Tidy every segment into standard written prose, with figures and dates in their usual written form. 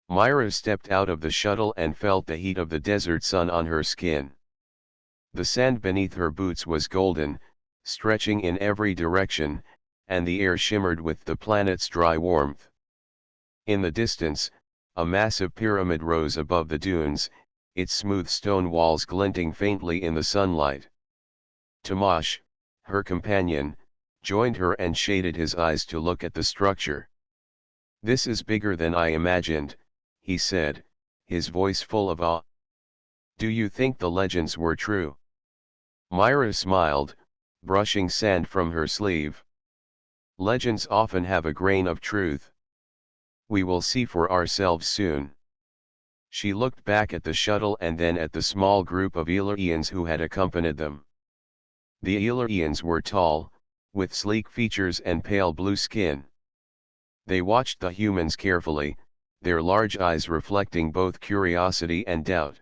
Myra stepped out of the shuttle and felt the heat of the desert sun on her skin. The sand beneath her boots was golden, stretching in every direction, and the air shimmered with the planet's dry warmth. In the distance, a massive pyramid rose above the dunes, its smooth stone walls glinting faintly in the sunlight. Tomasz, her companion, joined her and shaded his eyes to look at the structure. "This is bigger than I imagined," he said, his voice full of awe. "Do you think the legends were true?" Myra smiled, brushing sand from her sleeve. "Legends often have a grain of truth. We will see for ourselves soon." She looked back at the shuttle and then at the small group of Illyrians who had accompanied them. The Illyrians were tall, with sleek features and pale blue skin. They watched the humans carefully, their large eyes reflecting both curiosity and doubt.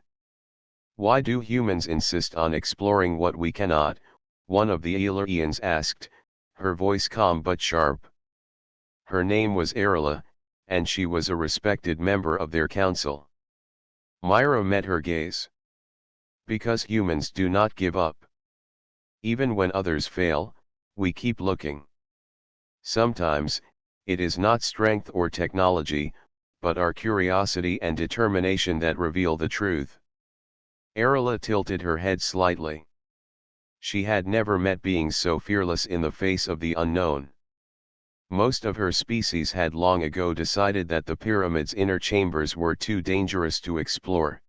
"Why do humans insist on exploring what we cannot?" one of the Illyrians asked, her voice calm but sharp. Her name was Arila, and she was a respected member of their council. Myra met her gaze. "Because humans do not give up. Even when others fail, we keep looking. Sometimes, it is not strength or technology, but our curiosity and determination that reveal the truth." Arila tilted her head slightly. She had never met beings so fearless in the face of the unknown. Most of her species had long ago decided that the pyramid's inner chambers were too dangerous to explore.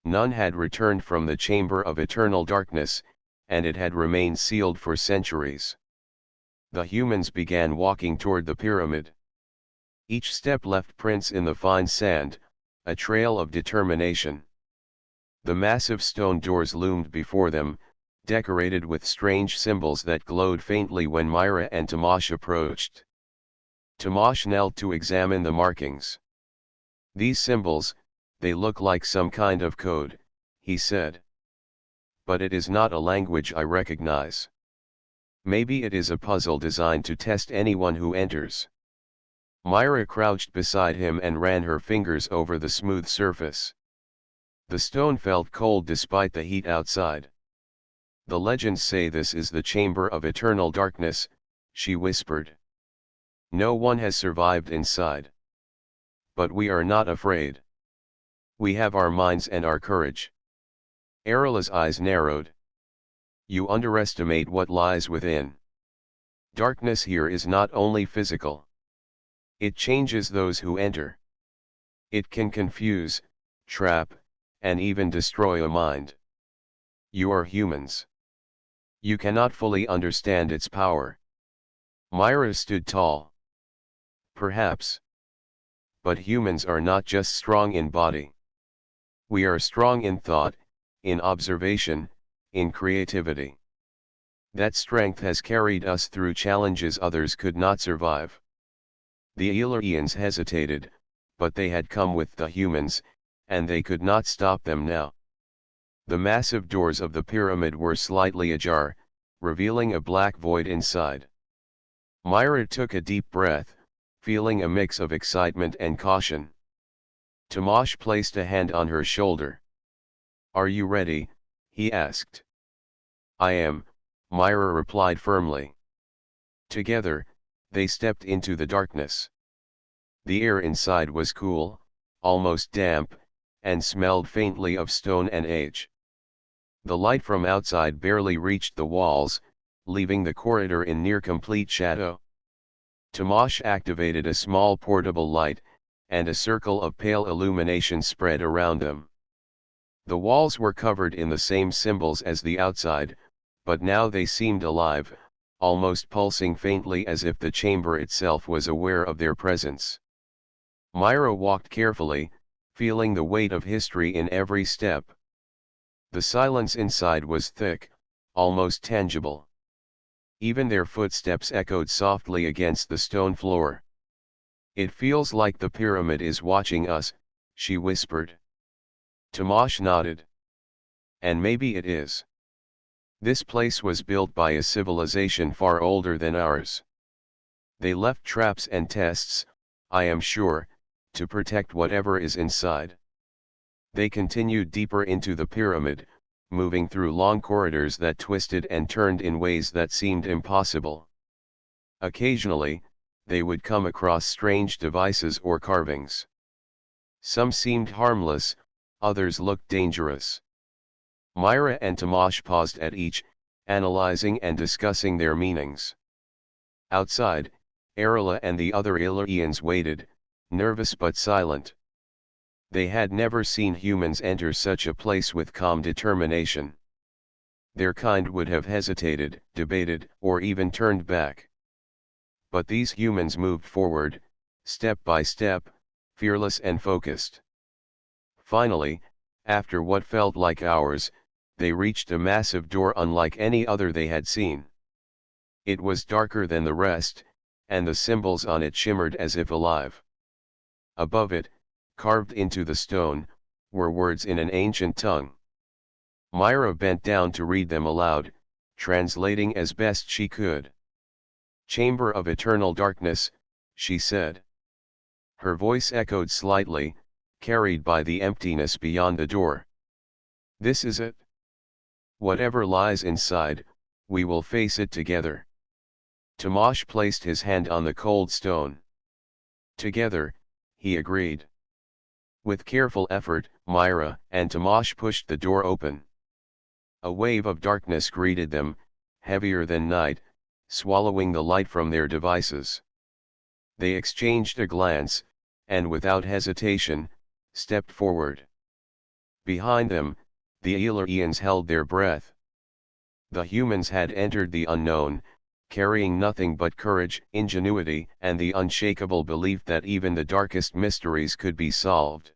None had returned from the chamber of eternal darkness, and it had remained sealed for centuries. The humans began walking toward the pyramid. Each step left prints in the fine sand, a trail of determination. The massive stone doors loomed before them, decorated with strange symbols that glowed faintly when Myra and Tomasz approached. Tomasz knelt to examine the markings. "These symbols, they look like some kind of code," he said. "But it is not a language I recognize. Maybe it is a puzzle designed to test anyone who enters." Myra crouched beside him and ran her fingers over the smooth surface. The stone felt cold despite the heat outside. "The legends say this is the chamber of eternal darkness," she whispered. "No one has survived inside. But we are not afraid. We have our minds and our courage." Arila's eyes narrowed. "You underestimate what lies within. Darkness here is not only physical. It changes those who enter. It can confuse, trap, and even destroy a mind. You are humans. You cannot fully understand its power." Myra stood tall. "Perhaps. But humans are not just strong in body. We are strong in thought, in observation, in creativity. That strength has carried us through challenges others could not survive." The Illyrians hesitated, but they had come with the humans, and they could not stop them now. The massive doors of the pyramid were slightly ajar, revealing a black void inside. Myra took a deep breath, feeling a mix of excitement and caution. Tomasz placed a hand on her shoulder. "Are you ready?" he asked. "I am," Myra replied firmly. Together, they stepped into the darkness. The air inside was cool, almost damp, and smelled faintly of stone and age. The light from outside barely reached the walls, leaving the corridor in near complete shadow. Tomasz activated a small portable light, and a circle of pale illumination spread around them. The walls were covered in the same symbols as the outside, but now they seemed alive, almost pulsing faintly as if the chamber itself was aware of their presence. Myra walked carefully, feeling the weight of history in every step. The silence inside was thick, almost tangible. Even their footsteps echoed softly against the stone floor. "It feels like the pyramid is watching us," she whispered. Tomasz nodded. "And maybe it is. This place was built by a civilization far older than ours. They left traps and tests, I am sure, to protect whatever is inside. They continued deeper into the pyramid, moving through long corridors that twisted and turned in ways that seemed impossible. Occasionally, they would come across strange devices or carvings. Some seemed harmless, others looked dangerous. Myra and Tomasz paused at each, analyzing and discussing their meanings. Outside, Arila and the other Illyrians waited, nervous but silent. They had never seen humans enter such a place with calm determination. Their kind would have hesitated, debated, or even turned back. But these humans moved forward, step by step, fearless and focused. Finally, after what felt like hours, they reached a massive door unlike any other they had seen. It was darker than the rest, and the symbols on it shimmered as if alive. Above it, carved into the stone, were words in an ancient tongue. Myra bent down to read them aloud, translating as best she could. "Chamber of Eternal Darkness," she said. Her voice echoed slightly, carried by the emptiness beyond the door. "This is it. Whatever lies inside, we will face it together." Tomasz placed his hand on the cold stone. "Together," he agreed. With careful effort, Myra and Tomasz pushed the door open. A wave of darkness greeted them, heavier than night, swallowing the light from their devices. They exchanged a glance, and without hesitation, stepped forward. Behind them, the Illyrians held their breath. The humans had entered the unknown, carrying nothing but courage, ingenuity, and the unshakable belief that even the darkest mysteries could be solved.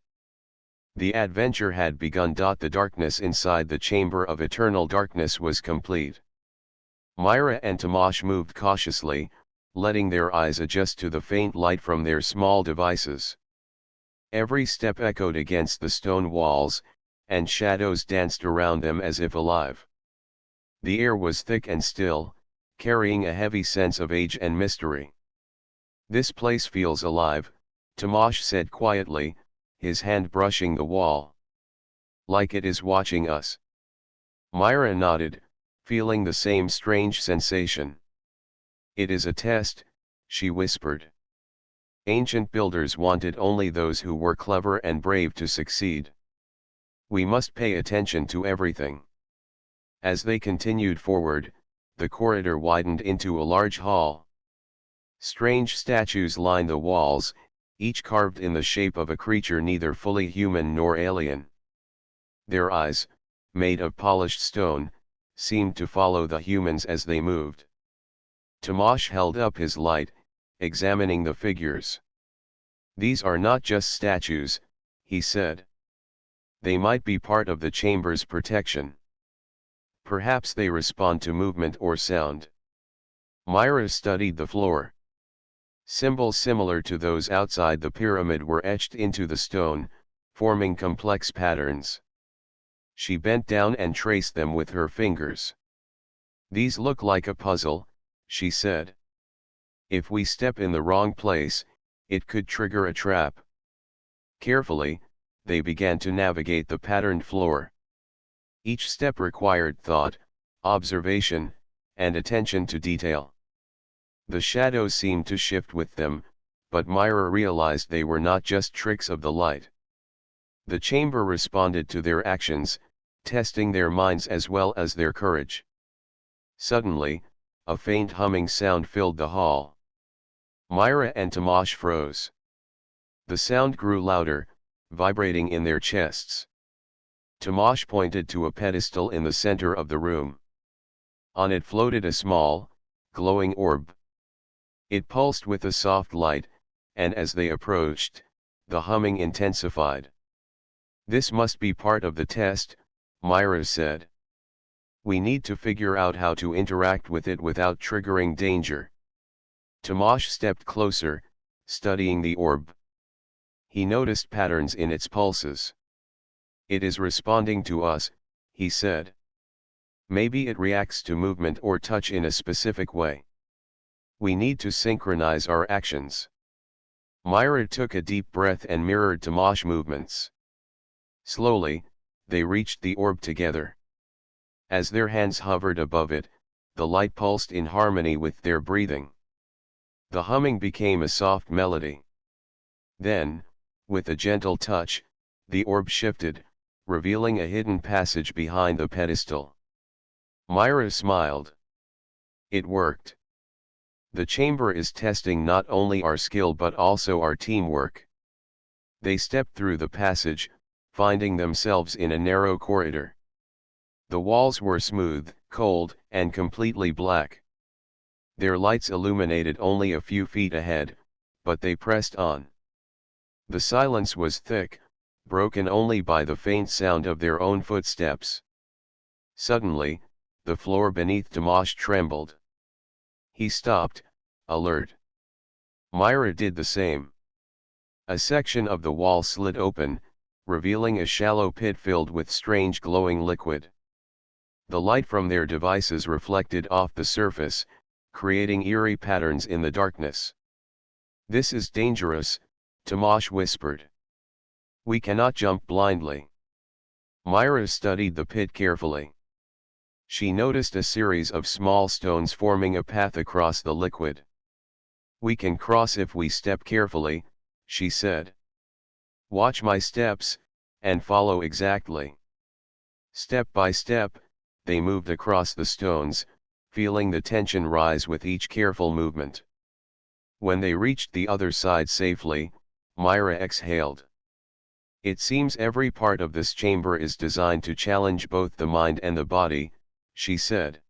The adventure had begun. The darkness inside the Chamber of Eternal Darkness was complete. Myra and Tomasz moved cautiously, letting their eyes adjust to the faint light from their small devices. Every step echoed against the stone walls, and shadows danced around them as if alive. The air was thick and still, carrying a heavy sense of age and mystery. "This place feels alive," Tomasz said quietly, his hand brushing the wall. "Like it is watching us." Myra nodded, feeling the same strange sensation. "It is a test," she whispered. "Ancient builders wanted only those who were clever and brave to succeed. We must pay attention to everything." As they continued forward, the corridor widened into a large hall. Strange statues lined the walls, each carved in the shape of a creature neither fully human nor alien. Their eyes, made of polished stone, seemed to follow the humans as they moved. Tomasz held up his light, examining the figures. "These are not just statues," he said. "They might be part of the chamber's protection. Perhaps they respond to movement or sound." Myra studied the floor. Symbols similar to those outside the pyramid were etched into the stone, forming complex patterns. She bent down and traced them with her fingers. "These look like a puzzle," she said. "If we step in the wrong place, it could trigger a trap." Carefully, they began to navigate the patterned floor. Each step required thought, observation, and attention to detail. The shadows seemed to shift with them, but Myra realized they were not just tricks of the light. The chamber responded to their actions, testing their minds as well as their courage. Suddenly, a faint humming sound filled the hall. Myra and Tomasz froze. The sound grew louder, vibrating in their chests. Tomasz pointed to a pedestal in the center of the room. On it floated a small, glowing orb. It pulsed with a soft light, and as they approached, the humming intensified. "This must be part of the test," Myra said. "We need to figure out how to interact with it without triggering danger." Tomasz stepped closer, studying the orb. He noticed patterns in its pulses. "It is responding to us," he said. "Maybe it reacts to movement or touch in a specific way. We need to synchronize our actions." Myra took a deep breath and mirrored Tamash's movements. Slowly, they reached the orb together. As their hands hovered above it, the light pulsed in harmony with their breathing. The humming became a soft melody. Then, with a gentle touch, the orb shifted, revealing a hidden passage behind the pedestal. Myra smiled. It worked. The chamber is testing not only our skill but also our teamwork. They stepped through the passage, finding themselves in a narrow corridor. The walls were smooth, cold, and completely black. Their lights illuminated only a few feet ahead, but they pressed on. The silence was thick, broken only by the faint sound of their own footsteps. Suddenly, the floor beneath Tamash trembled. He stopped, alert. Myra did the same. A section of the wall slid open, revealing a shallow pit filled with strange glowing liquid. The light from their devices reflected off the surface, creating eerie patterns in the darkness. "This is dangerous," Tamash whispered. "We cannot jump blindly." Myra studied the pit carefully. She noticed a series of small stones forming a path across the liquid. "We can cross if we step carefully," she said. "Watch my steps, and follow exactly." Step by step, they moved across the stones, feeling the tension rise with each careful movement. When they reached the other side safely, Myra exhaled. "It seems every part of this chamber is designed to challenge both the mind and the body," she said.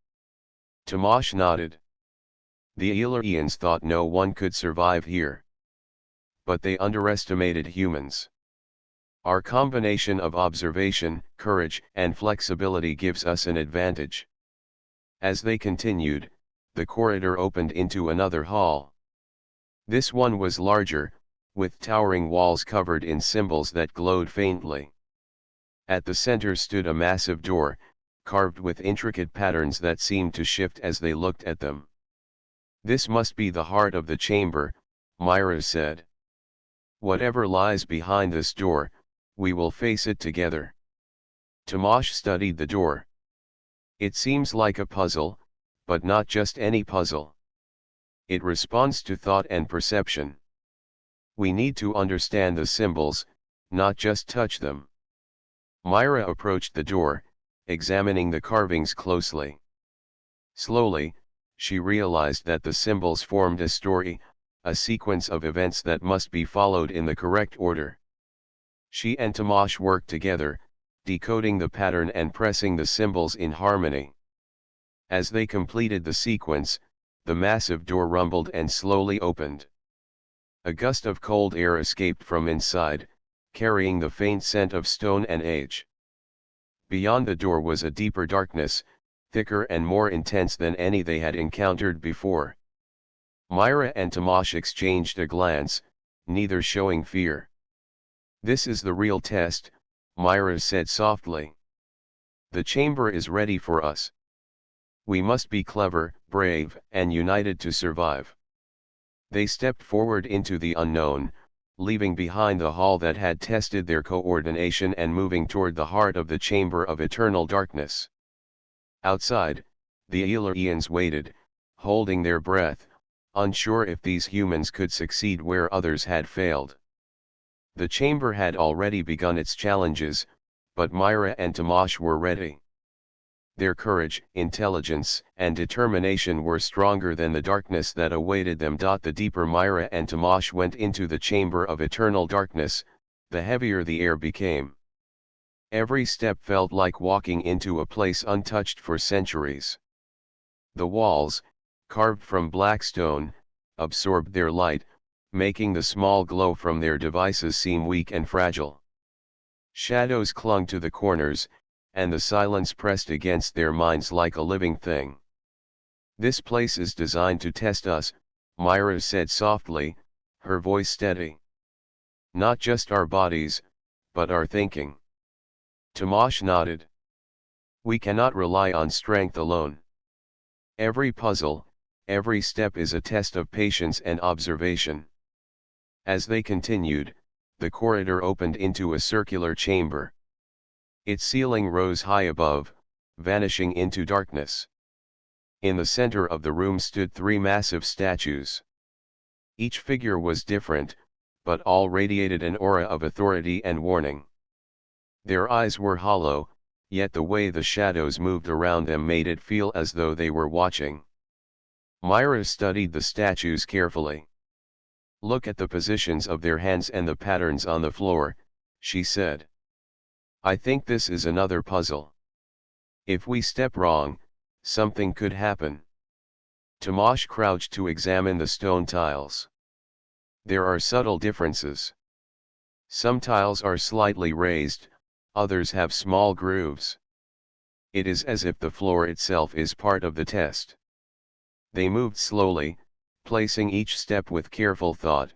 Tamash nodded. "The Illyrians thought no one could survive here. But they underestimated humans. Our combination of observation, courage, and flexibility gives us an advantage." As they continued, the corridor opened into another hall. This one was larger, with towering walls covered in symbols that glowed faintly. At the center stood a massive door, carved with intricate patterns that seemed to shift as they looked at them. "This must be the heart of the chamber," Myra said. "Whatever lies behind this door, we will face it together." Tamash studied the door. "It seems like a puzzle, but not just any puzzle. It responds to thought and perception. We need to understand the symbols, not just touch them." Myra approached the door, examining the carvings closely. Slowly, she realized that the symbols formed a story, a sequence of events that must be followed in the correct order. She and Tamash worked together, decoding the pattern and pressing the symbols in harmony. As they completed the sequence, the massive door rumbled and slowly opened. A gust of cold air escaped from inside, carrying the faint scent of stone and age. Beyond the door was a deeper darkness, thicker and more intense than any they had encountered before. Myra and Tamash exchanged a glance, neither showing fear. "This is the real test," Myra said softly. "The chamber is ready for us. We must be clever, brave, and united to survive." They stepped forward into the unknown, leaving behind the hall that had tested their coordination and moving toward the heart of the chamber of eternal darkness. Outside, the Illyrians waited, holding their breath, unsure if these humans could succeed where others had failed. The chamber had already begun its challenges, but Myra and Tamash were ready. Their courage, intelligence, and determination were stronger than the darkness that awaited them. The deeper Myra and Tamash went into the chamber of eternal darkness, the heavier the air became. Every step felt like walking into a place untouched for centuries. The walls, carved from black stone, absorbed their light, making the small glow from their devices seem weak and fragile. Shadows clung to the corners, and the silence pressed against their minds like a living thing. "This place is designed to test us," Myra said softly, her voice steady. "Not just our bodies, but our thinking." Tamash nodded. "We cannot rely on strength alone. Every puzzle, every step is a test of patience and observation." As they continued, the corridor opened into a circular chamber. Its ceiling rose high above, vanishing into darkness. In the center of the room stood three massive statues. Each figure was different, but all radiated an aura of authority and warning. Their eyes were hollow, yet the way the shadows moved around them made it feel as though they were watching. Myra studied the statues carefully. "Look at the positions of their hands and the patterns on the floor," she said. "I think this is another puzzle. If we step wrong, something could happen." Tomasz crouched to examine the stone tiles. There are subtle differences. Some tiles are slightly raised, others have small grooves. It is as if the floor itself is part of the test. They moved slowly, placing each step with careful thought.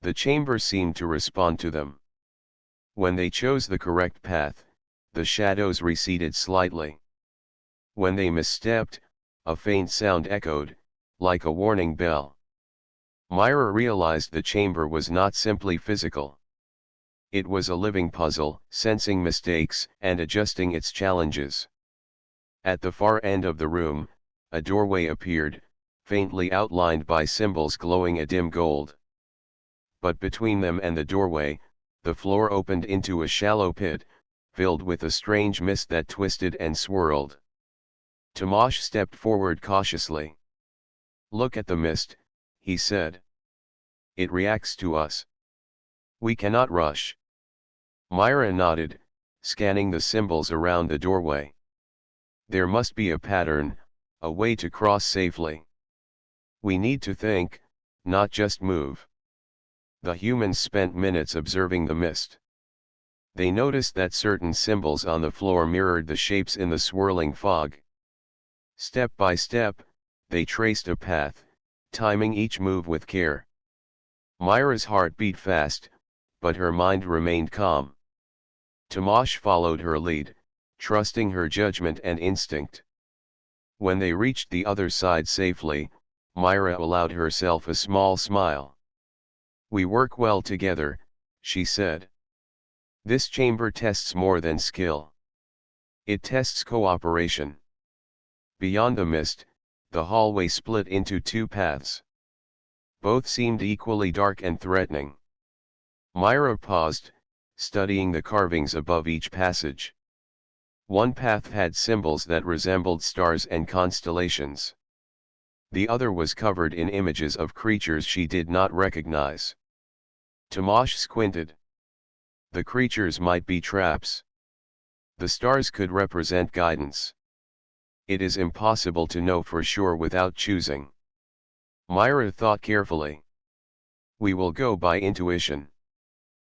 The chamber seemed to respond to them. When they chose the correct path, the shadows receded slightly. When they misstepped, a faint sound echoed, like a warning bell. Myra realized the chamber was not simply physical. It was a living puzzle, sensing mistakes and adjusting its challenges. At the far end of the room, a doorway appeared, faintly outlined by symbols glowing a dim gold. But between them and the doorway, the floor opened into a shallow pit, filled with a strange mist that twisted and swirled. Tomasz stepped forward cautiously. "Look at the mist," he said. "It reacts to us. We cannot rush." Myra nodded, scanning the symbols around the doorway. "There must be a pattern, a way to cross safely. We need to think, not just move." The humans spent minutes observing the mist. They noticed that certain symbols on the floor mirrored the shapes in the swirling fog. Step by step, they traced a path, timing each move with care. Myra's heart beat fast, but her mind remained calm. Tomasz followed her lead, trusting her judgment and instinct. When they reached the other side safely, Myra allowed herself a small smile. "We work well together," she said. "This chamber tests more than skill. It tests cooperation." Beyond the mist, the hallway split into two paths. Both seemed equally dark and threatening. Myra paused, studying the carvings above each passage. One path had symbols that resembled stars and constellations. The other was covered in images of creatures she did not recognize. Tomasz squinted. The creatures might be traps. The stars could represent guidance. It is impossible to know for sure without choosing. Myra thought carefully. "We will go by intuition.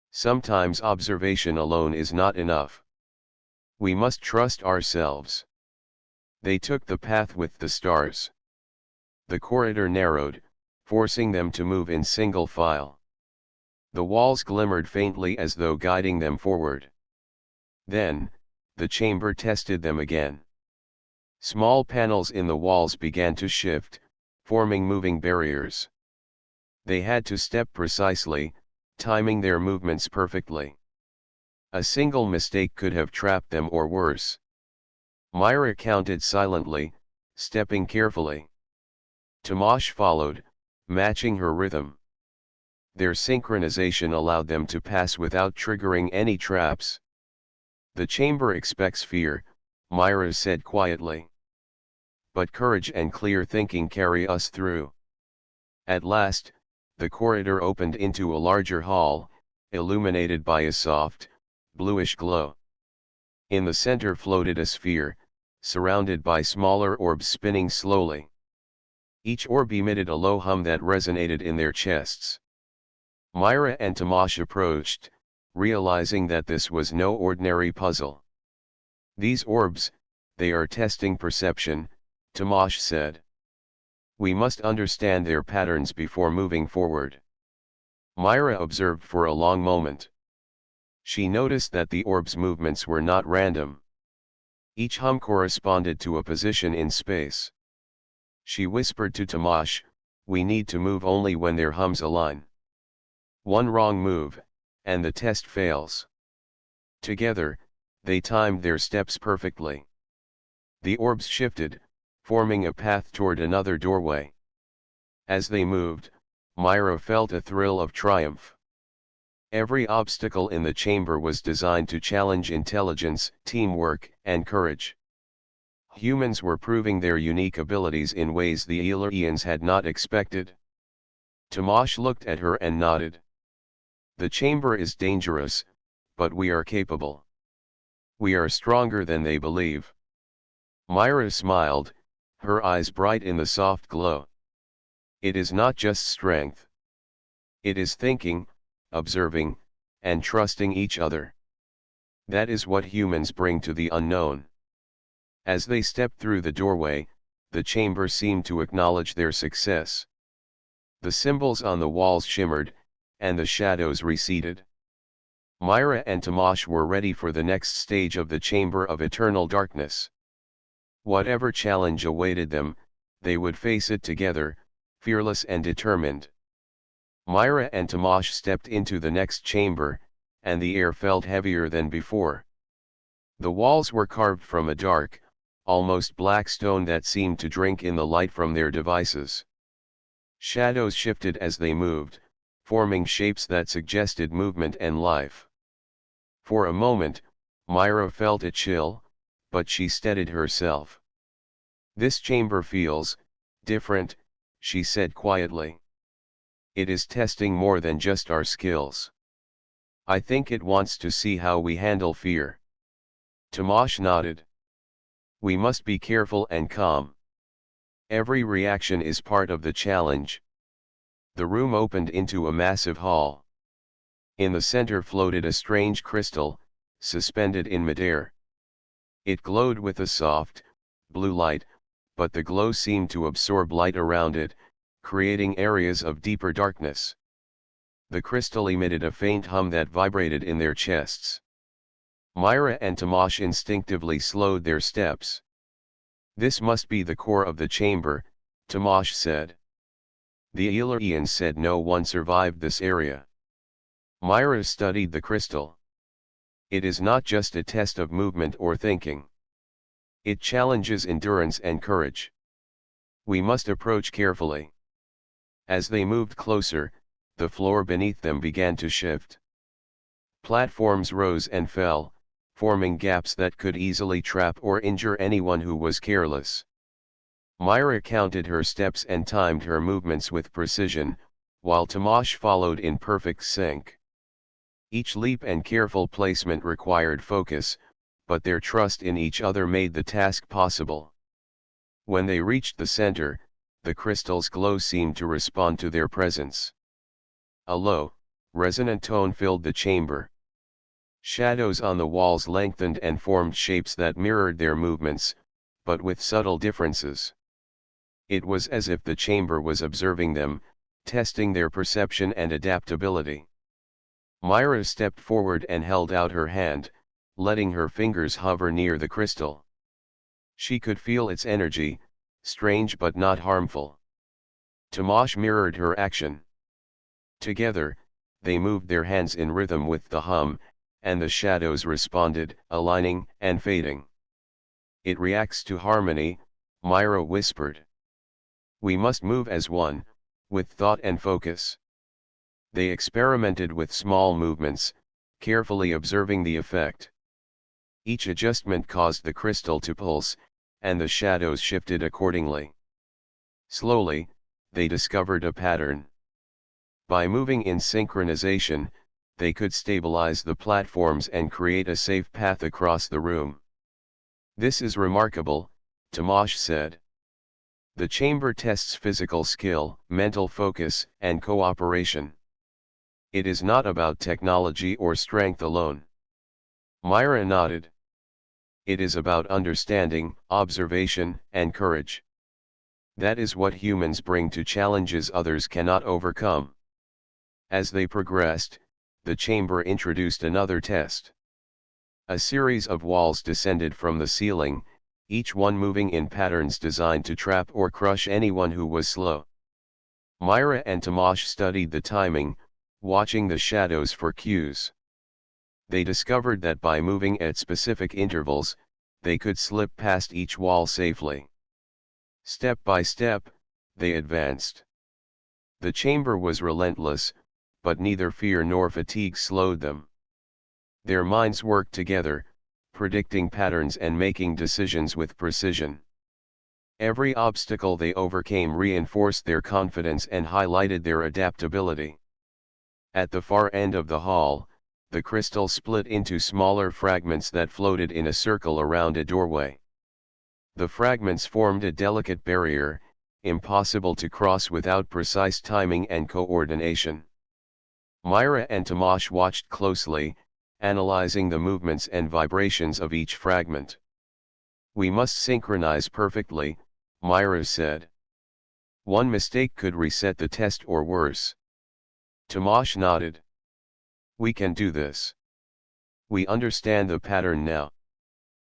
Sometimes observation alone is not enough. We must trust ourselves." They took the path with the stars. The corridor narrowed, forcing them to move in single file. The walls glimmered faintly as though guiding them forward. Then, the chamber tested them again. Small panels in the walls began to shift, forming moving barriers. They had to step precisely, timing their movements perfectly. A single mistake could have trapped them or worse. Myra counted silently, stepping carefully. Tomasz followed, matching her rhythm. Their synchronization allowed them to pass without triggering any traps. "The chamber expects fear," Myra said quietly. "But courage and clear thinking carry us through." At last, the corridor opened into a larger hall, illuminated by a soft, bluish glow. In the center floated a sphere, surrounded by smaller orbs spinning slowly. Each orb emitted a low hum that resonated in their chests. Myra and Tomasz approached, realizing that this was no ordinary puzzle. "These orbs, they are testing perception," Tomasz said. "We must understand their patterns before moving forward." Myra observed for a long moment. She noticed that the orbs' movements were not random. Each hum corresponded to a position in space. She whispered to Tomasz, "We need to move only when their hums align." One wrong move, and the test fails. Together, they timed their steps perfectly. The orbs shifted, forming a path toward another doorway. As they moved, Myra felt a thrill of triumph. Every obstacle in the chamber was designed to challenge intelligence, teamwork, and courage. Humans were proving their unique abilities in ways the Illyrians had not expected. Tomasz looked at her and nodded. The chamber is dangerous, but we are capable. We are stronger than they believe. Myra smiled, her eyes bright in the soft glow. It is not just strength. It is thinking, observing, and trusting each other. That is what humans bring to the unknown. As they stepped through the doorway, the chamber seemed to acknowledge their success. The symbols on the walls shimmered, and the shadows receded. Myra and Tomasz were ready for the next stage of the Chamber of Eternal Darkness. Whatever challenge awaited them, they would face it together, fearless and determined. Myra and Tomasz stepped into the next chamber, and the air felt heavier than before. The walls were carved from a dark, almost black stone that seemed to drink in the light from their devices. Shadows shifted as they moved, forming shapes that suggested movement and life. For a moment, Myra felt a chill, but she steadied herself. "This chamber feels different," she said quietly. "It is testing more than just our skills. I think it wants to see how we handle fear." Tomasz nodded. "We must be careful and calm. Every reaction is part of the challenge." The room opened into a massive hall. In the center floated a strange crystal, suspended in midair. It glowed with a soft, blue light, but the glow seemed to absorb light around it, creating areas of deeper darkness. The crystal emitted a faint hum that vibrated in their chests. Myra and Tomasz instinctively slowed their steps. "This must be the core of the chamber," Tomasz said. "The Illyrians said no one survived this area." Myra studied the crystal. "It is not just a test of movement or thinking. It challenges endurance and courage. We must approach carefully." As they moved closer, the floor beneath them began to shift. Platforms rose and fell, forming gaps that could easily trap or injure anyone who was careless. Myra counted her steps and timed her movements with precision, while Tomasz followed in perfect sync. Each leap and careful placement required focus, but their trust in each other made the task possible. When they reached the center, the crystal's glow seemed to respond to their presence. A low, resonant tone filled the chamber. Shadows on the walls lengthened and formed shapes that mirrored their movements, but with subtle differences. It was as if the chamber was observing them, testing their perception and adaptability. Myra stepped forward and held out her hand, letting her fingers hover near the crystal. She could feel its energy, strange but not harmful. Tomasz mirrored her action. Together, they moved their hands in rhythm with the hum, and the shadows responded, aligning and fading. "It reacts to harmony," Myra whispered. "We must move as one, with thought and focus." They experimented with small movements, carefully observing the effect. Each adjustment caused the crystal to pulse, and the shadows shifted accordingly. Slowly, they discovered a pattern. By moving in synchronization, they could stabilize the platforms and create a safe path across the room. "This is remarkable," Tomasz said. "The chamber tests physical skill, mental focus, and cooperation. It is not about technology or strength alone." Myra nodded. "It is about understanding, observation, and courage. That is what humans bring to challenges others cannot overcome." As they progressed, the chamber introduced another test. A series of walls descended from the ceiling, each one moving in patterns designed to trap or crush anyone who was slow. Myra and Tomasz studied the timing, watching the shadows for cues. They discovered that by moving at specific intervals, they could slip past each wall safely. Step by step, they advanced. The chamber was relentless, but neither fear nor fatigue slowed them. Their minds worked together, predicting patterns and making decisions with precision. Every obstacle they overcame reinforced their confidence and highlighted their adaptability. At the far end of the hall, the crystal split into smaller fragments that floated in a circle around a doorway. The fragments formed a delicate barrier, impossible to cross without precise timing and coordination. Myra and Tomasz watched closely, analyzing the movements and vibrations of each fragment. "We must synchronize perfectly," Myra said. "One mistake could reset the test or worse." Tomasz nodded. "We can do this. We understand the pattern now."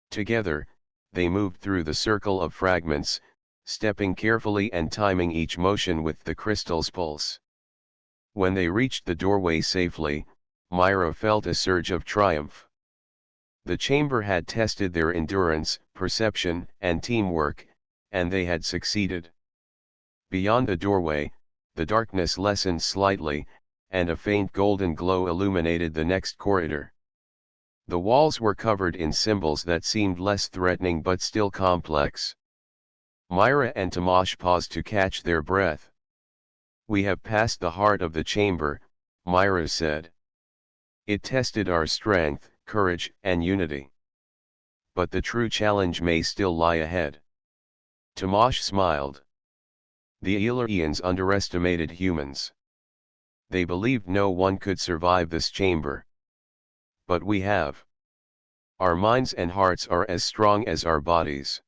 Together, they moved through the circle of fragments, stepping carefully and timing each motion with the crystal's pulse. When they reached the doorway safely, Myra felt a surge of triumph. The chamber had tested their endurance, perception, and teamwork, and they had succeeded. Beyond the doorway, the darkness lessened slightly, and a faint golden glow illuminated the next corridor. The walls were covered in symbols that seemed less threatening but still complex. Myra and Tomasz paused to catch their breath. "We have passed the heart of the chamber," Myra said. "It tested our strength, courage, and unity. But the true challenge may still lie ahead." Tomasz smiled. The Illyrians underestimated humans. They believed no one could survive this chamber. But we have. Our minds and hearts are as strong as our bodies.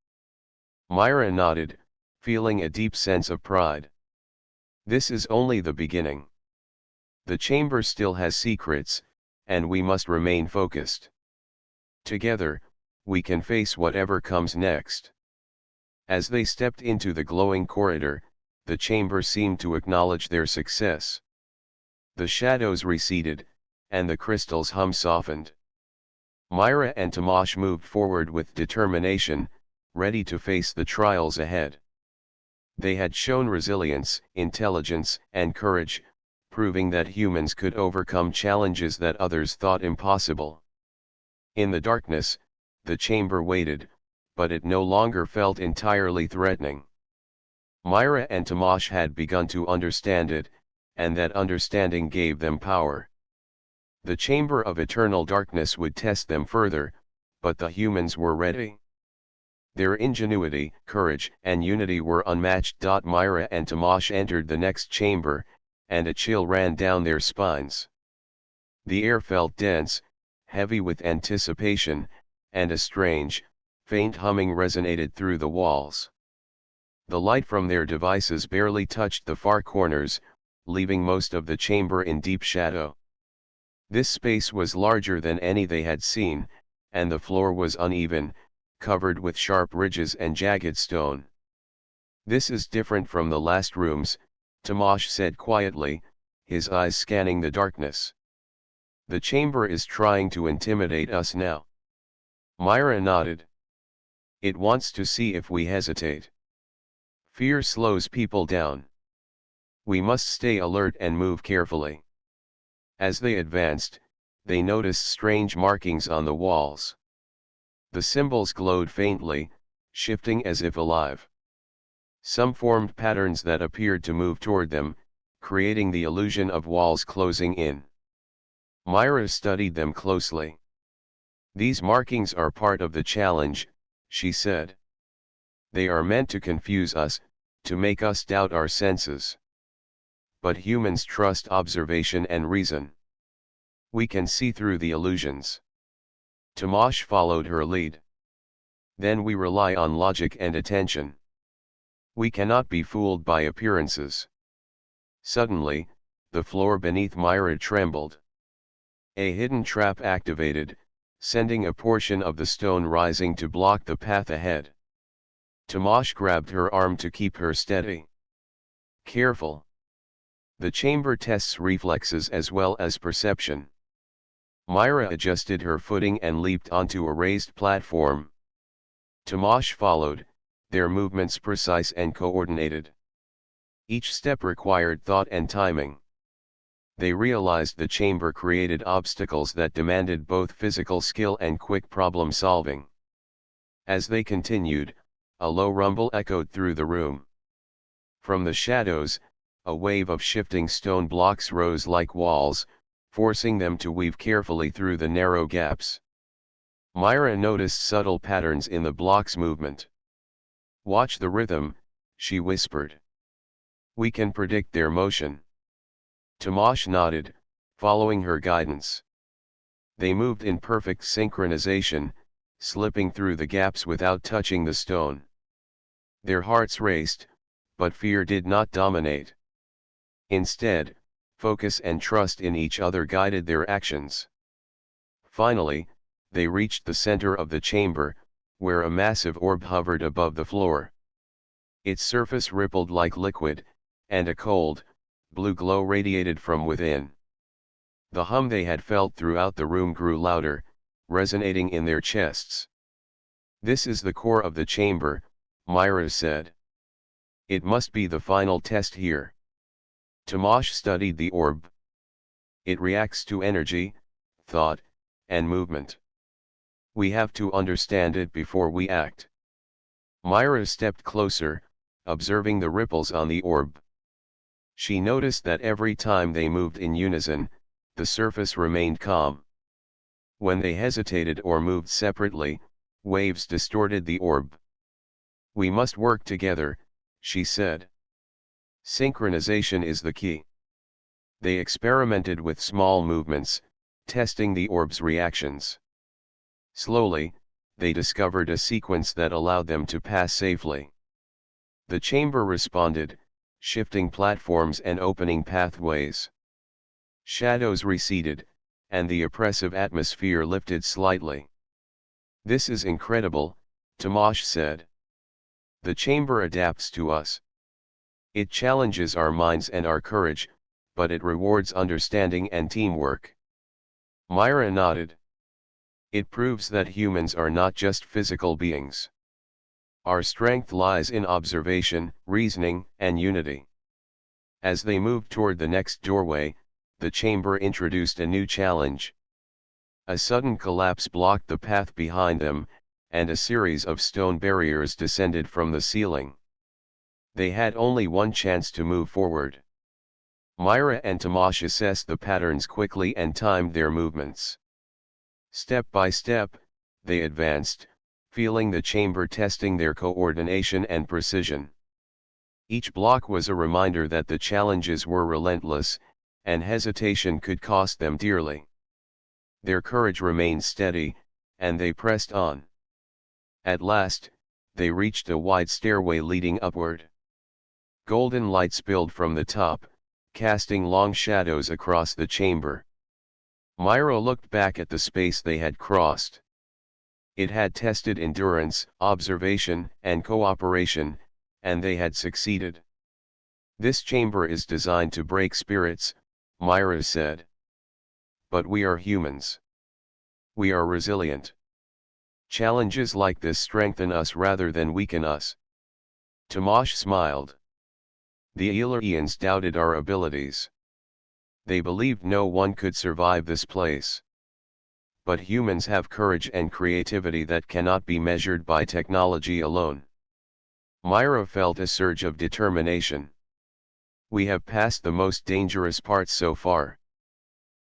Myra nodded, feeling a deep sense of pride. This is only the beginning. The chamber still has secrets, and we must remain focused. Together, we can face whatever comes next. As they stepped into the glowing corridor, the chamber seemed to acknowledge their success. The shadows receded, and the crystal's hum softened. Myra and Tomasz moved forward with determination, ready to face the trials ahead. They had shown resilience, intelligence, and courage, proving that humans could overcome challenges that others thought impossible. In the darkness, the chamber waited, but it no longer felt entirely threatening. Myra and Tomasz had begun to understand it, and that understanding gave them power. The chamber of eternal darkness would test them further, but the humans were ready. Their ingenuity, courage, and unity were unmatched. Myra and Tomasz entered the next chamber, and a chill ran down their spines. The air felt dense, heavy with anticipation, and a strange, faint humming resonated through the walls. The light from their devices barely touched the far corners, leaving most of the chamber in deep shadow. This space was larger than any they had seen, and the floor was uneven, covered with sharp ridges and jagged stone. "This is different from the last rooms," Tomasz said quietly, his eyes scanning the darkness. "The chamber is trying to intimidate us now." Myra nodded. "It wants to see if we hesitate. Fear slows people down. We must stay alert and move carefully." As they advanced, they noticed strange markings on the walls. The symbols glowed faintly, shifting as if alive. Some formed patterns that appeared to move toward them, creating the illusion of walls closing in. Myra studied them closely. "These markings are part of the challenge," she said. "They are meant to confuse us, to make us doubt our senses. But humans trust observation and reason. We can see through the illusions." Tomasz followed her lead. "Then we rely on logic and attention. We cannot be fooled by appearances." Suddenly, the floor beneath Myra trembled. A hidden trap activated, sending a portion of the stone rising to block the path ahead. Tomasz grabbed her arm to keep her steady. "Careful." The chamber tests reflexes as well as perception. Myra adjusted her footing and leaped onto a raised platform. Tomasz followed, their movements precise and coordinated. Each step required thought and timing. They realized the chamber created obstacles that demanded both physical skill and quick problem solving. As they continued, a low rumble echoed through the room. From the shadows, a wave of shifting stone blocks rose like walls, forcing them to weave carefully through the narrow gaps. Myra noticed subtle patterns in the blocks' movement. "Watch the rhythm," she whispered. "We can predict their motion." Tomasz nodded, following her guidance. They moved in perfect synchronization, slipping through the gaps without touching the stone. Their hearts raced, but fear did not dominate. Instead, focus and trust in each other guided their actions. Finally, they reached the center of the chamber, where a massive orb hovered above the floor. Its surface rippled like liquid, and a cold, blue glow radiated from within. The hum they had felt throughout the room grew louder, resonating in their chests. "This is the core of the chamber," Myra said. "It must be the final test here." Tomasz studied the orb. "It reacts to energy, thought, and movement. We have to understand it before we act." Myra stepped closer, observing the ripples on the orb. She noticed that every time they moved in unison, the surface remained calm. When they hesitated or moved separately, waves distorted the orb. "We must work together," she said. "Synchronization is the key." They experimented with small movements, testing the orb's reactions. Slowly, they discovered a sequence that allowed them to pass safely. The chamber responded, shifting platforms and opening pathways. Shadows receded, and the oppressive atmosphere lifted slightly. "This is incredible," Tomasz said. "The chamber adapts to us. It challenges our minds and our courage, but it rewards understanding and teamwork." Myra nodded. "It proves that humans are not just physical beings. Our strength lies in observation, reasoning, and unity." As they moved toward the next doorway, the chamber introduced a new challenge. A sudden collapse blocked the path behind them, and a series of stone barriers descended from the ceiling. They had only one chance to move forward. Myra and Tomasz assessed the patterns quickly and timed their movements. Step by step, they advanced, feeling the chamber testing their coordination and precision. Each block was a reminder that the challenges were relentless, and hesitation could cost them dearly. Their courage remained steady, and they pressed on. At last, they reached a wide stairway leading upward. Golden light spilled from the top, casting long shadows across the chamber. Myra looked back at the space they had crossed. It had tested endurance, observation, and cooperation, and they had succeeded. "This chamber is designed to break spirits," Myra said. "But we are humans. We are resilient. Challenges like this strengthen us rather than weaken us." Tomasz smiled. "The Illyrians doubted our abilities. They believed no one could survive this place. But humans have courage and creativity that cannot be measured by technology alone." Myra felt a surge of determination. "We have passed the most dangerous part so far.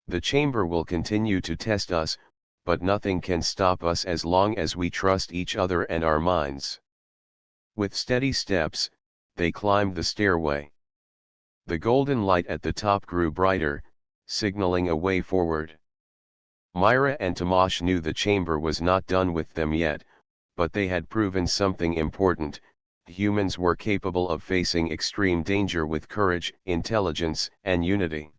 The chamber will continue to test us, but nothing can stop us as long as we trust each other and our minds." With steady steps, they climbed the stairway. The golden light at the top grew brighter, signaling a way forward. Myra and Tomasz knew the chamber was not done with them yet, but they had proven something important: humans were capable of facing extreme danger with courage, intelligence, and unity.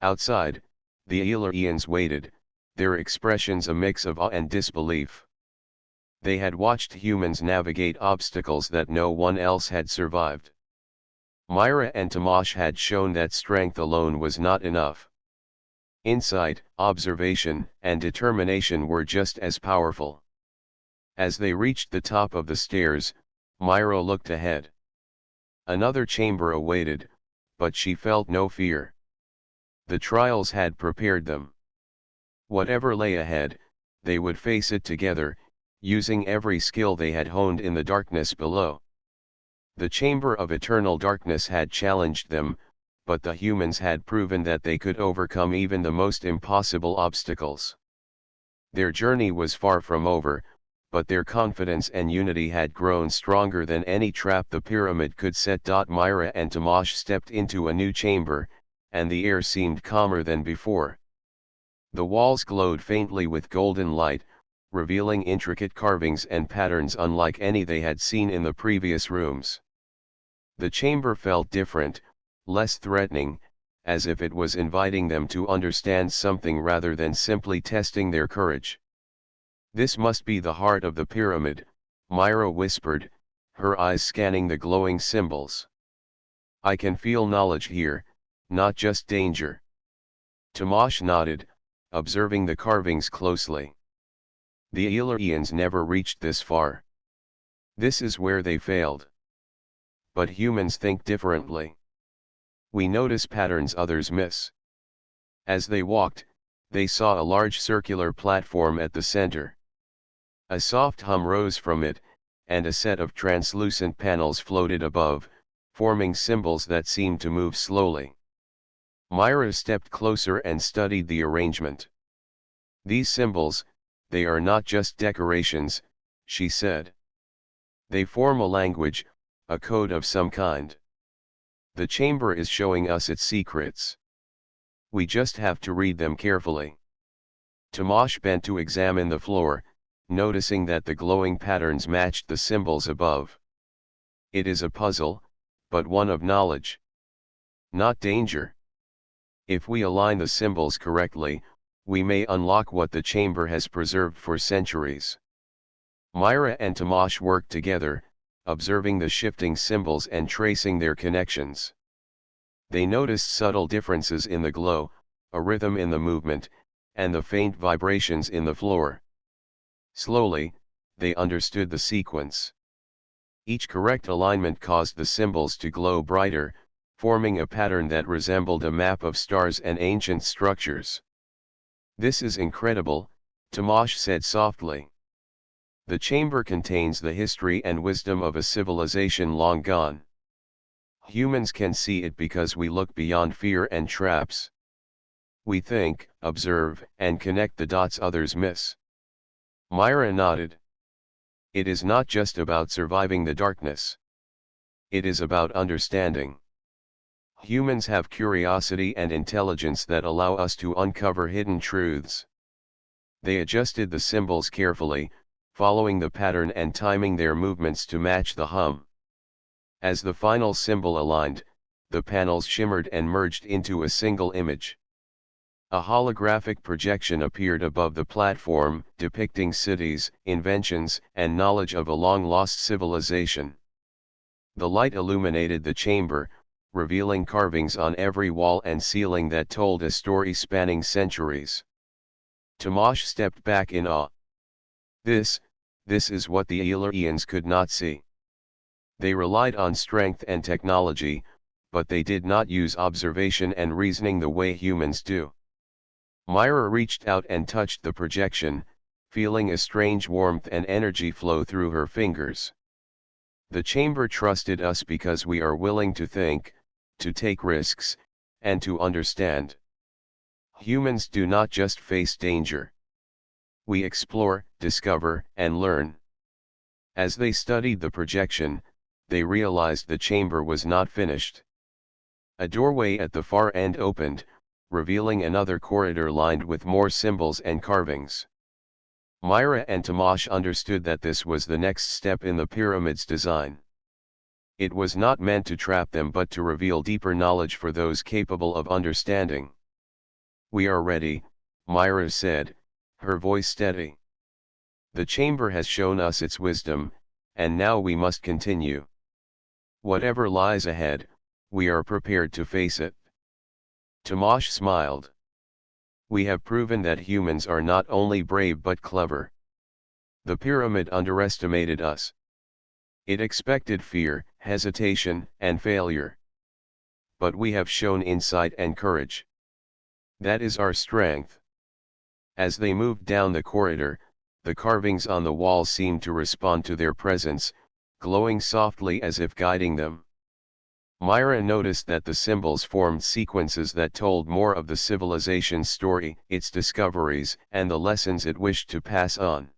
Outside, the Illyrians waited, their expressions a mix of awe and disbelief. They had watched humans navigate obstacles that no one else had survived. Myra and Tomasz had shown that strength alone was not enough. Insight, observation, and determination were just as powerful. As they reached the top of the stairs, Myra looked ahead. Another chamber awaited, but she felt no fear. The trials had prepared them. Whatever lay ahead, they would face it together, using every skill they had honed in the darkness below. The chamber of eternal darkness had challenged them, but the humans had proven that they could overcome even the most impossible obstacles. Their journey was far from over, but their confidence and unity had grown stronger than any trap the pyramid could set. Myra and Tomasz stepped into a new chamber, and the air seemed calmer than before. The walls glowed faintly with golden light, revealing intricate carvings and patterns unlike any they had seen in the previous rooms. The chamber felt different, less threatening, as if it was inviting them to understand something rather than simply testing their courage. "This must be the heart of the pyramid," Myra whispered, her eyes scanning the glowing symbols. "I can feel knowledge here, not just danger." Tomasz nodded, observing the carvings closely. The Illyrians never reached this far. This is where they failed. But humans think differently. We notice patterns others miss. As they walked, they saw a large circular platform at the center. A soft hum rose from it, and a set of translucent panels floated above, forming symbols that seemed to move slowly. Myra stepped closer and studied the arrangement. "These symbols, they are not just decorations," she said. "They form a language, a code of some kind. The chamber is showing us its secrets. We just have to read them carefully." Tomasz bent to examine the floor, noticing that the glowing patterns matched the symbols above. "It is a puzzle, but one of knowledge. Not danger. If we align the symbols correctly, we may unlock what the chamber has preserved for centuries." Myra and Tomasz worked together, observing the shifting symbols and tracing their connections. They noticed subtle differences in the glow, a rhythm in the movement, and the faint vibrations in the floor. Slowly, they understood the sequence. Each correct alignment caused the symbols to glow brighter, forming a pattern that resembled a map of stars and ancient structures. "This is incredible," Tomasz said softly. "The chamber contains the history and wisdom of a civilization long gone. Humans can see it because we look beyond fear and traps. We think, observe, and connect the dots others miss." Myra nodded. "It is not just about surviving the darkness. It is about understanding. Humans have curiosity and intelligence that allow us to uncover hidden truths." They adjusted the symbols carefully, following the pattern and timing their movements to match the hum. As the final symbol aligned, the panels shimmered and merged into a single image. A holographic projection appeared above the platform, depicting cities, inventions, and knowledge of a long-lost civilization. The light illuminated the chamber, revealing carvings on every wall and ceiling that told a story spanning centuries. Tomasz stepped back in awe. This is what the Illyrians could not see. They relied on strength and technology, but they did not use observation and reasoning the way humans do. Myra reached out and touched the projection, feeling a strange warmth and energy flow through her fingers. "The chamber trusted us because we are willing to think, to take risks, and to understand. Humans do not just face danger. We explore, discover, and learn." As they studied the projection, they realized the chamber was not finished. A doorway at the far end opened, revealing another corridor lined with more symbols and carvings. Myra and Tomasz understood that this was the next step in the pyramid's design. It was not meant to trap them but to reveal deeper knowledge for those capable of understanding. "We are ready," Myra said, her voice steady. "The chamber has shown us its wisdom, and now we must continue. Whatever lies ahead, we are prepared to face it. Tomasz smiled. We have proven that humans are not only brave but clever. The pyramid underestimated us. It expected fear, hesitation, and failure. But we have shown insight and courage. That is our strength. As they moved down the corridor, the carvings on the wall seemed to respond to their presence, glowing softly as if guiding them. Myra noticed that the symbols formed sequences that told more of the civilization's story, its discoveries, and the lessons it wished to pass on.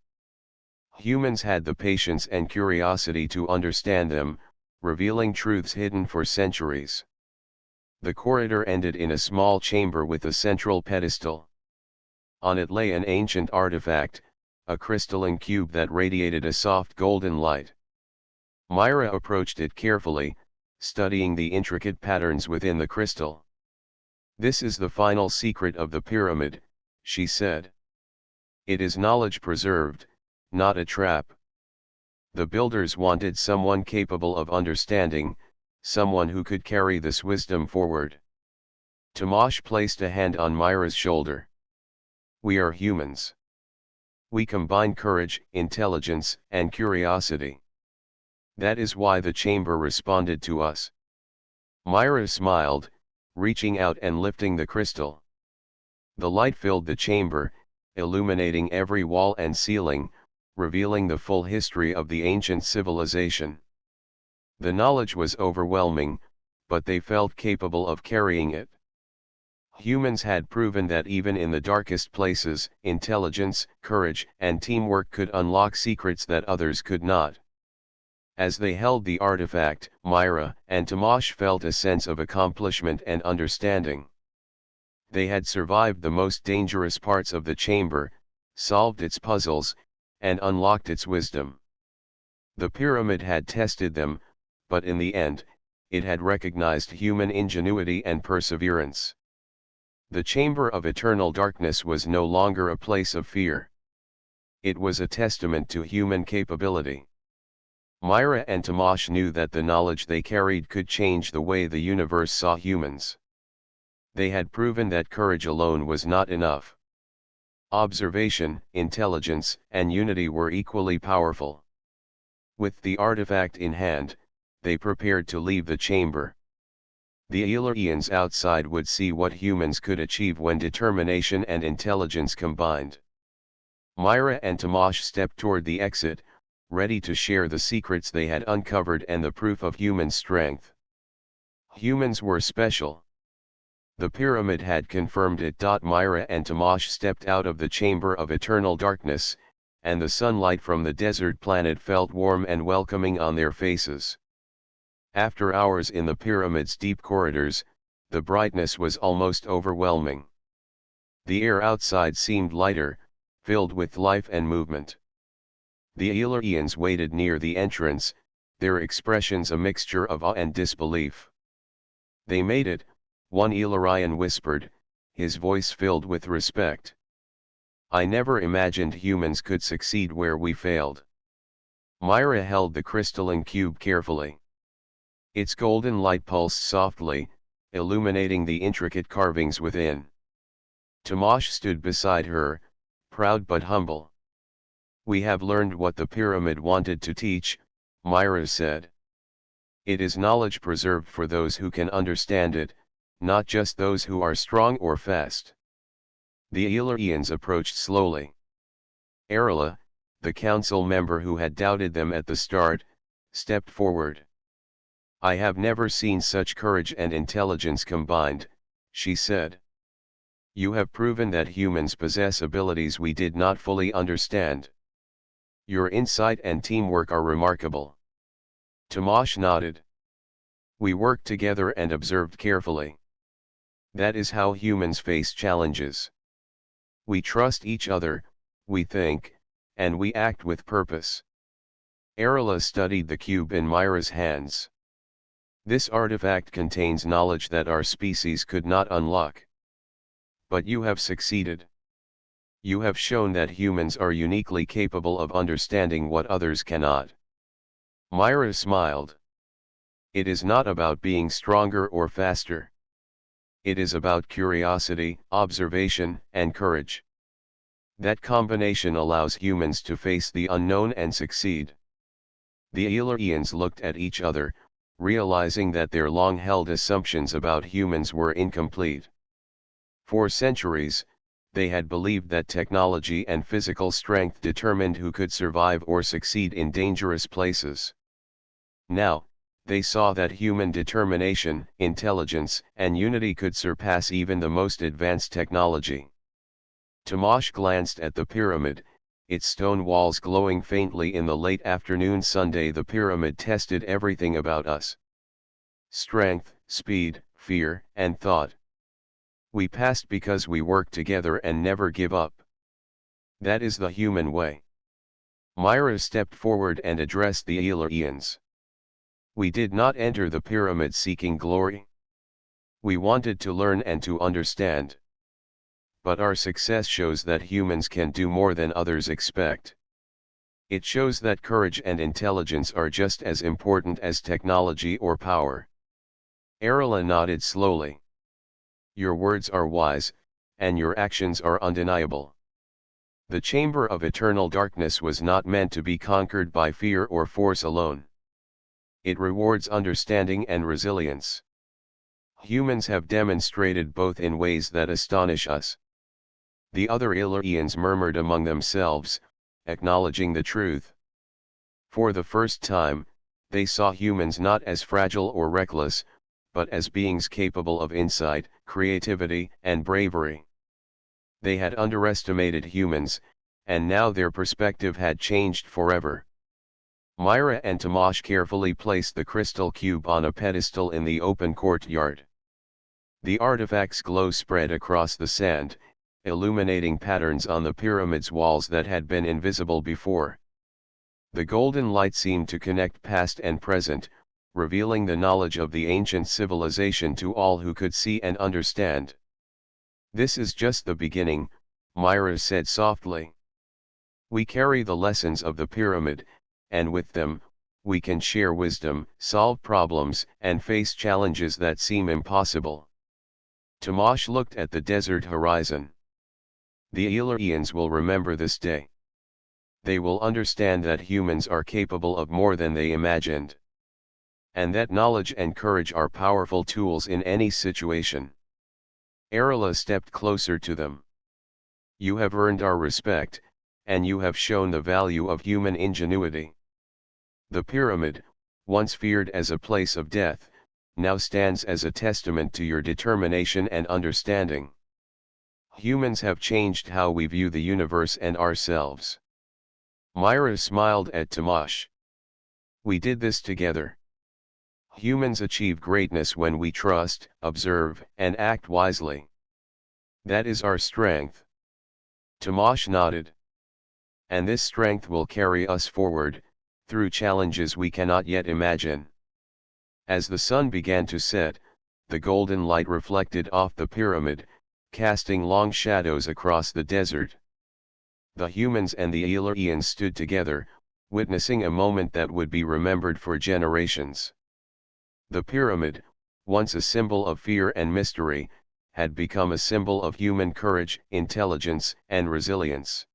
Humans had the patience and curiosity to understand them, revealing truths hidden for centuries. The corridor ended in a small chamber with a central pedestal. On it lay an ancient artifact, a crystalline cube that radiated a soft golden light. Myra approached it carefully, studying the intricate patterns within the crystal. "This is the final secret of the pyramid," she said. "It is knowledge preserved, not a trap. The builders wanted someone capable of understanding, someone who could carry this wisdom forward." Tomasz placed a hand on Myra's shoulder. "We are humans. We combine courage, intelligence, and curiosity. That is why the chamber responded to us." Myra smiled, reaching out and lifting the crystal. The light filled the chamber, illuminating every wall and ceiling, revealing the full history of the ancient civilization. The knowledge was overwhelming, but they felt capable of carrying it. Humans had proven that even in the darkest places, intelligence, courage, and teamwork could unlock secrets that others could not. As they held the artifact, Myra and Tomasz felt a sense of accomplishment and understanding. They had survived the most dangerous parts of the chamber, solved its puzzles, and unlocked its wisdom. The pyramid had tested them, but in the end, it had recognized human ingenuity and perseverance. The chamber of eternal darkness was no longer a place of fear. It was a testament to human capability. Myra and Tomasz knew that the knowledge they carried could change the way the universe saw humans. They had proven that courage alone was not enough. Observation, intelligence, and unity were equally powerful. With the artifact in hand, they prepared to leave the chamber. The Illyrians outside would see what humans could achieve when determination and intelligence combined. Myra and Tomasz stepped toward the exit, ready to share the secrets they had uncovered and the proof of human strength. Humans were special. The pyramid had confirmed it. Myra and Tomasz stepped out of the chamber of eternal darkness, and the sunlight from the desert planet felt warm and welcoming on their faces. After hours in the pyramid's deep corridors, the brightness was almost overwhelming. The air outside seemed lighter, filled with life and movement. The Illyrians waited near the entrance, their expressions a mixture of awe and disbelief. "They made it," one Illyrian whispered, his voice filled with respect. "I never imagined humans could succeed where we failed." Myra held the crystalline cube carefully. Its golden light pulsed softly, illuminating the intricate carvings within. Tomasz stood beside her, proud but humble. "We have learned what the pyramid wanted to teach," Myra said. "It is knowledge preserved for those who can understand it, not just those who are strong or fast." The Illyrians approached slowly. Arila, the council member who had doubted them at the start, stepped forward. "I have never seen such courage and intelligence combined," she said. "You have proven that humans possess abilities we did not fully understand. Your insight and teamwork are remarkable." Tomasz nodded. "We worked together and observed carefully. That is how humans face challenges. We trust each other, we think, and we act with purpose." Arila studied the cube in Myra's hands. "This artifact contains knowledge that our species could not unlock. But you have succeeded. You have shown that humans are uniquely capable of understanding what others cannot." Myra smiled. It is not about being stronger or faster. It is about curiosity, observation, and courage. That combination allows humans to face the unknown and succeed. The Illyrians looked at each other, realizing that their long-held assumptions about humans were incomplete. For centuries, they had believed that technology and physical strength determined who could survive or succeed in dangerous places. Now, they saw that human determination, intelligence, and unity could surpass even the most advanced technology. Tomasz glanced at the pyramid, its stone walls glowing faintly in the late afternoon Sunday. The pyramid tested everything about us. Strength, speed, fear, and thought. We passed because we work together and never give up. That is the human way. Myra stepped forward and addressed the Illyrians. We did not enter the pyramid seeking glory. We wanted to learn and to understand. But our success shows that humans can do more than others expect. It shows that courage and intelligence are just as important as technology or power. Arla nodded slowly. Your words are wise, and your actions are undeniable. The chamber of eternal darkness was not meant to be conquered by fear or force alone. It rewards understanding and resilience. Humans have demonstrated both in ways that astonish us. The other Illyrians murmured among themselves, acknowledging the truth. For the first time, they saw humans not as fragile or reckless, but as beings capable of insight, creativity, and bravery. They had underestimated humans, and now their perspective had changed forever. Myra and Tomasz carefully placed the crystal cube on a pedestal in the open courtyard. The artifact's glow spread across the sand, illuminating patterns on the pyramid's walls that had been invisible before. The golden light seemed to connect past and present, revealing the knowledge of the ancient civilization to all who could see and understand. This is just the beginning, Myra said softly. We carry the lessons of the pyramid, and with them, we can share wisdom, solve problems, and face challenges that seem impossible. Tomasz looked at the desert horizon. The Illyrians will remember this day. They will understand that humans are capable of more than they imagined. And that knowledge and courage are powerful tools in any situation. Arla stepped closer to them. You have earned our respect, and you have shown the value of human ingenuity. The pyramid, once feared as a place of death, now stands as a testament to your determination and understanding. Humans have changed how we view the universe and ourselves. Myra smiled at Tomasz. We did this together. Humans achieve greatness when we trust, observe, and act wisely. That is our strength. Tomasz nodded. And this strength will carry us forward, through challenges we cannot yet imagine. As the sun began to set, the golden light reflected off the pyramid, casting long shadows across the desert. The humans and the Illyrians stood together, witnessing a moment that would be remembered for generations. The pyramid, once a symbol of fear and mystery, had become a symbol of human courage, intelligence, and resilience.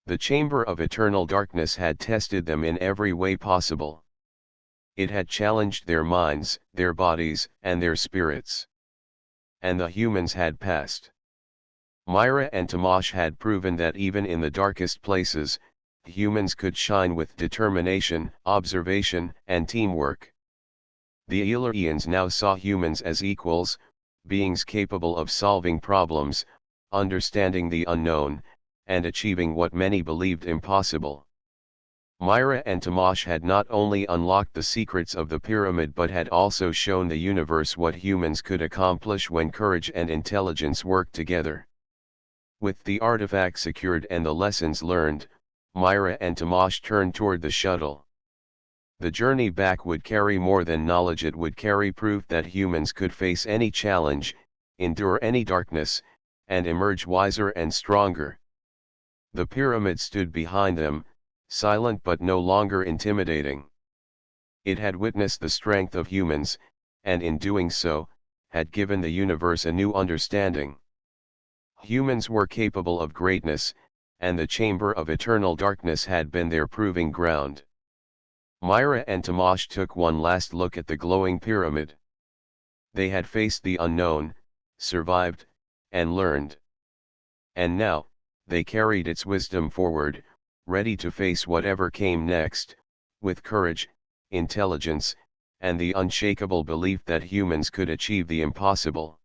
The chamber of eternal darkness had tested them in every way possible. It had challenged their minds, their bodies, and their spirits. And the humans had passed. Myra and Tomasz had proven that even in the darkest places, humans could shine with determination, observation, and teamwork. The Illyrians now saw humans as equals, beings capable of solving problems, understanding the unknown, and achieving what many believed impossible. Myra and Tomasz had not only unlocked the secrets of the pyramid but had also shown the universe what humans could accomplish when courage and intelligence worked together. With the artifact secured and the lessons learned, Myra and Tomasz turned toward the shuttle. The journey back would carry more than knowledge, it would carry proof that humans could face any challenge, endure any darkness, and emerge wiser and stronger. The pyramid stood behind them, silent but no longer intimidating. It had witnessed the strength of humans, and in doing so, had given the universe a new understanding. Humans were capable of greatness, and the chamber of eternal darkness had been their proving ground. Myra and Tamash took one last look at the glowing pyramid. They had faced the unknown, survived, and learned. And now, they carried its wisdom forward, ready to face whatever came next, with courage, intelligence, and the unshakable belief that humans could achieve the impossible.